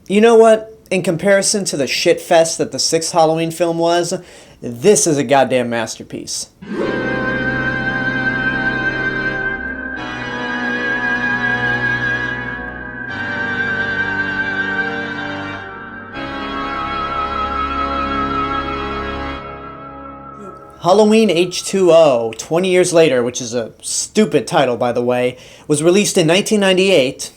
You know what? In comparison to the shitfest that the sixth Halloween film was, this is a goddamn masterpiece. Halloween H20, 20 years later, which is a stupid title, by the way, was released in 1998,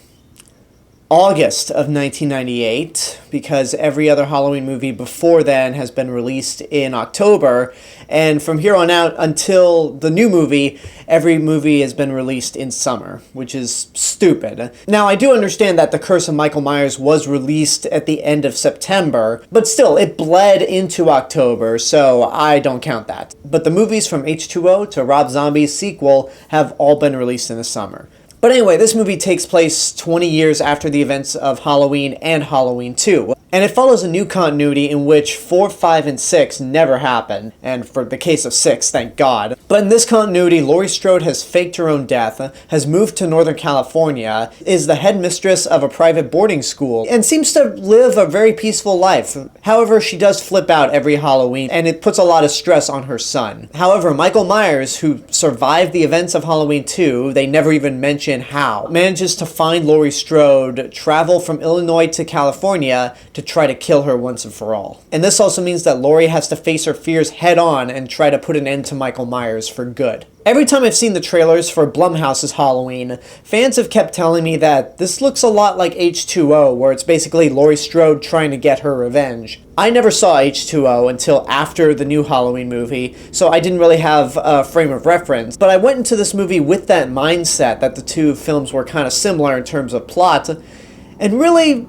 August of 1998, because every other Halloween movie before then has been released in October, and from here on out until the new movie, every movie has been released in summer, which is stupid. Now, I do understand that The Curse of Michael Myers was released at the end of September, but still, it bled into October, so I don't count that. But the movies from H20 to Rob Zombie's sequel have all been released in the summer. But anyway, this movie takes place 20 years after the events of Halloween and Halloween 2. And it follows a new continuity in which 4, 5, and 6 never happen. And for the case of 6, thank God. But in this continuity, Laurie Strode has faked her own death, has moved to Northern California, is the headmistress of a private boarding school, and seems to live a very peaceful life. However, she does flip out every Halloween, and it puts a lot of stress on her son. However, Michael Myers, who survived the events of Halloween 2, they never even mention how, manages to find Laurie Strode, travel from Illinois to California to try to kill her once and for all. And this also means that Laurie has to face her fears head on and try to put an end to Michael Myers for good. Every time I've seen the trailers for Blumhouse's Halloween, fans have kept telling me that this looks a lot like H20, where it's basically Laurie Strode trying to get her revenge. I never saw H20 until after the new Halloween movie, so I didn't really have a frame of reference, but I went into this movie with that mindset that the two films were kind of similar in terms of plot, and really,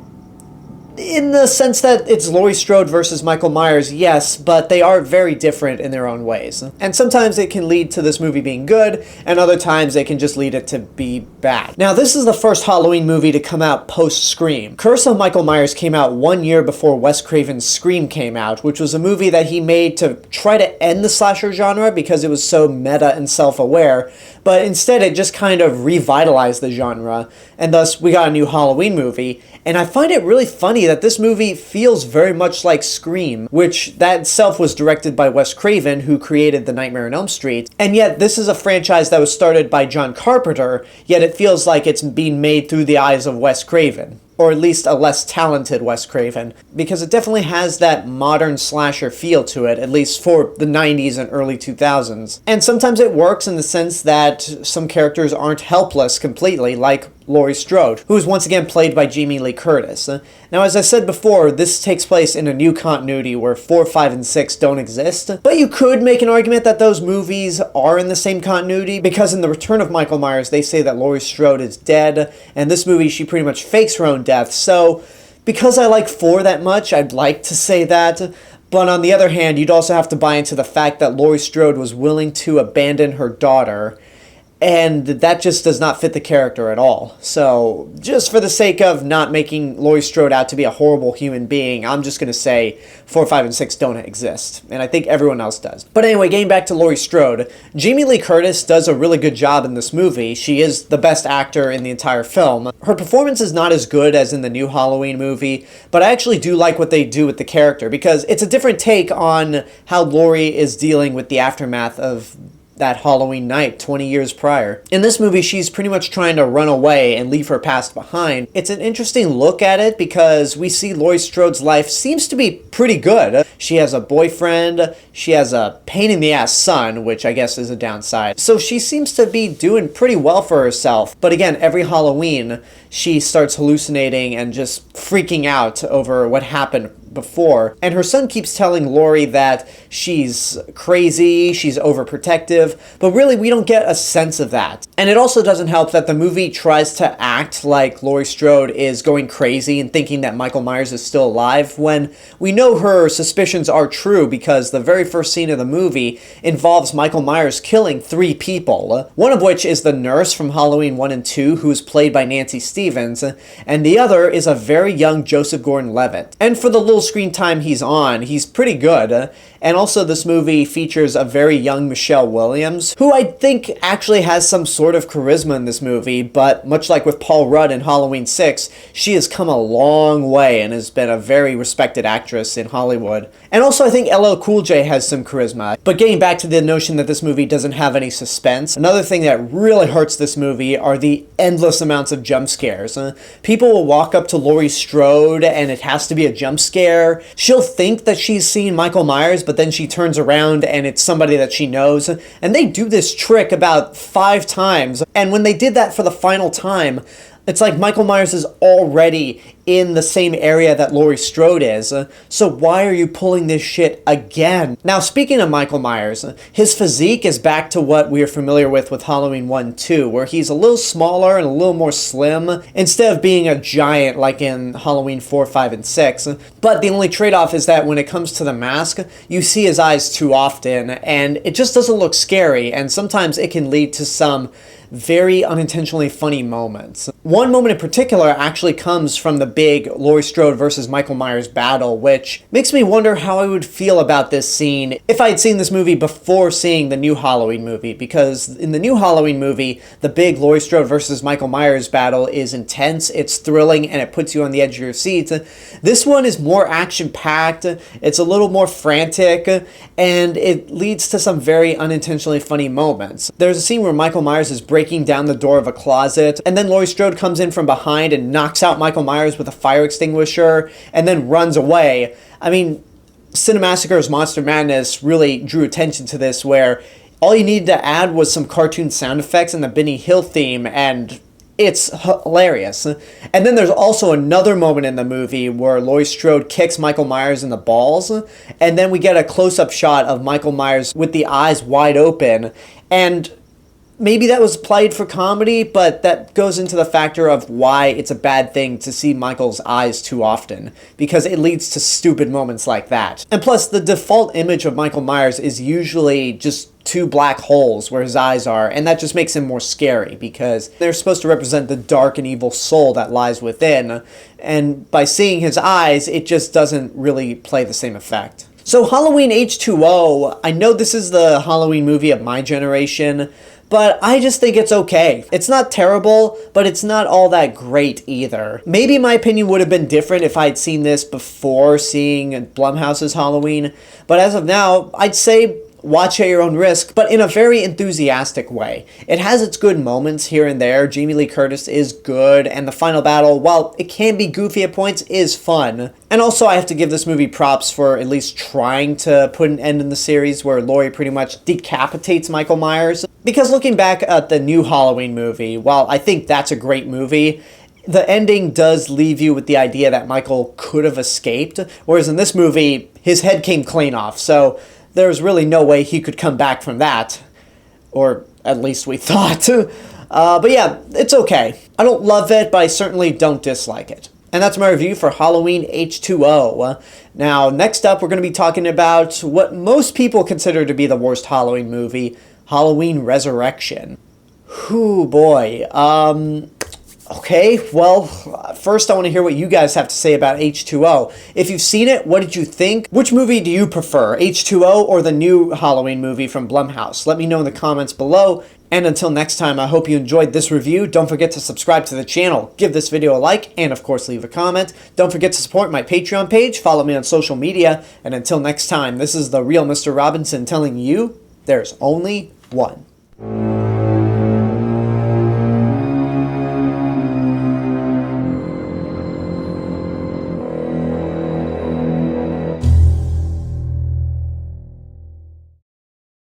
in the sense that it's Laurie Strode versus Michael Myers, yes, but they are very different in their own ways. And sometimes it can lead to this movie being good, and other times it can just lead it to be bad. Now, this is the first Halloween movie to come out post-Scream. Curse of Michael Myers came out 1 year before Wes Craven's Scream came out, which was a movie that he made to try to end the slasher genre because it was so meta and self-aware, but instead it just kind of revitalized the genre, and thus we got a new Halloween movie. And I find it really funny that this movie feels very much like Scream, which that itself was directed by Wes Craven, who created The Nightmare on Elm Street, and yet this is a franchise that was started by John Carpenter, yet it feels like it's being made through the eyes of Wes Craven. Or at least a less talented Wes Craven, because it definitely has that modern slasher feel to it, at least for the 90s and early 2000s. And sometimes it works in the sense that some characters aren't helpless completely, like Laurie Strode, who is once again played by Jamie Lee Curtis. Now, as I said before, this takes place in a new continuity where 4, 5, and 6 don't exist, but you could make an argument that those movies are in the same continuity, because in The Return of Michael Myers, they say that Laurie Strode is dead, and this movie, she pretty much fakes her own death, so because I like 4 that much, I'd like to say that, but on the other hand, you'd also have to buy into the fact that Laurie Strode was willing to abandon her daughter, and that just does not fit the character at all. So, just for the sake of not making Laurie Strode out to be a horrible human being, I'm just going to say 4, 5, and 6 don't exist. And I think everyone else does. But anyway, getting back to Laurie Strode, Jamie Lee Curtis does a really good job in this movie. She is the best actor in the entire film. Her performance is not as good as in the new Halloween movie, but I actually do like what they do with the character, because it's a different take on how Laurie is dealing with the aftermath of that Halloween night 20 years prior. In this movie, she's pretty much trying to run away and leave her past behind. It's an interesting look at it because we see Laurie Strode's life seems to be pretty good. She has a boyfriend, she has a pain-in-the-ass son, which I guess is a downside. So she seems to be doing pretty well for herself. But again, every Halloween, she starts hallucinating and just freaking out over what happened before, and her son keeps telling Laurie that she's crazy, she's overprotective, but really we don't get a sense of that. And it also doesn't help that the movie tries to act like Laurie Strode is going crazy and thinking that Michael Myers is still alive, when we know her suspicions are true because the very first scene of the movie involves Michael Myers killing 3 people, one of which is the nurse from Halloween 1 and 2, who's played by Nancy Stevens, and the other is a very young Joseph Gordon-Levitt. And for the little screen time he's on, he's pretty good, And also this movie features a very young Michelle Williams, who I think actually has some sort of charisma in this movie, but much like with Paul Rudd in Halloween 6, she has come a long way and has been a very respected actress in Hollywood. And also I think LL Cool J has some charisma. But getting back to the notion that this movie doesn't have any suspense, another thing that really hurts this movie are the endless amounts of jump scares. People will walk up to Laurie Strode and it has to be a jump scare. She'll think that she's seen Michael Myers, but then she turns around and it's somebody that she knows. And they do this trick about 5 times. And when they did that for the final time, it's like Michael Myers is already in the same area that Laurie Strode is, so why are you pulling this shit again? Now, speaking of Michael Myers, his physique is back to what we are familiar with Halloween 1-2, where he's a little smaller and a little more slim, instead of being a giant like in Halloween 4, 5, and 6. But the only trade-off is that when it comes to the mask, you see his eyes too often, and it just doesn't look scary, and sometimes it can lead to some very unintentionally funny moments. One moment in particular actually comes from the big Laurie Strode versus Michael Myers battle, which makes me wonder how I would feel about this scene if I had seen this movie before seeing the new Halloween movie, because in the new Halloween movie, the big Laurie Strode versus Michael Myers battle is intense, it's thrilling, and it puts you on the edge of your seat. This one is more action-packed, it's a little more frantic, and it leads to some very unintentionally funny moments. There's a scene where Michael Myers is breaking down the door of a closet, and then Laurie Strode comes in from behind and knocks out Michael Myers with a fire extinguisher, and then runs away. I mean, Cinemassacre's Monster Madness really drew attention to this, where all you needed to add was some cartoon sound effects and the Benny Hill theme, and it's hilarious. And then there's also another moment in the movie where Laurie Strode kicks Michael Myers in the balls, and then we get a close-up shot of Michael Myers with the eyes wide open, and maybe that was played for comedy, but that goes into the factor of why it's a bad thing to see Michael's eyes too often, because it leads to stupid moments like that. And plus, the default image of Michael Myers is usually just 2 black holes where his eyes are, and that just makes him more scary, because they're supposed to represent the dark and evil soul that lies within, and by seeing his eyes, it just doesn't really play the same effect. So Halloween H20, I know this is the Halloween movie of my generation, but I just think it's okay. It's not terrible, but it's not all that great either. Maybe my opinion would have been different if I'd seen this before seeing Blumhouse's Halloween, but as of now, I'd say watch at your own risk, but in a very enthusiastic way. It has its good moments here and there. Jamie Lee Curtis is good, and the final battle, while it can be goofy at points, is fun. And also, I have to give this movie props for at least trying to put an end in the series where Laurie pretty much decapitates Michael Myers. Because looking back at the new Halloween movie, while I think that's a great movie, the ending does leave you with the idea that Michael could have escaped, whereas in this movie, his head came clean off, so there's really no way he could come back from that. Or at least we thought. But yeah, it's okay. I don't love it, but I certainly don't dislike it. And that's my review for Halloween H20. Now, next up, we're going to be talking about what most people consider to be the worst Halloween movie, Halloween Resurrection. Whew, boy. Okay, well, first I want to hear what you guys have to say about H20. If you've seen it, what did you think? Which movie do you prefer, H20 or the new Halloween movie from Blumhouse? Let me know in the comments below. And until next time, I hope you enjoyed this review. Don't forget to subscribe to the channel, give this video a like, and of course leave a comment. Don't forget to support my Patreon page, follow me on social media, and until next time, this is the real Mr. Robinson telling you, there's only one.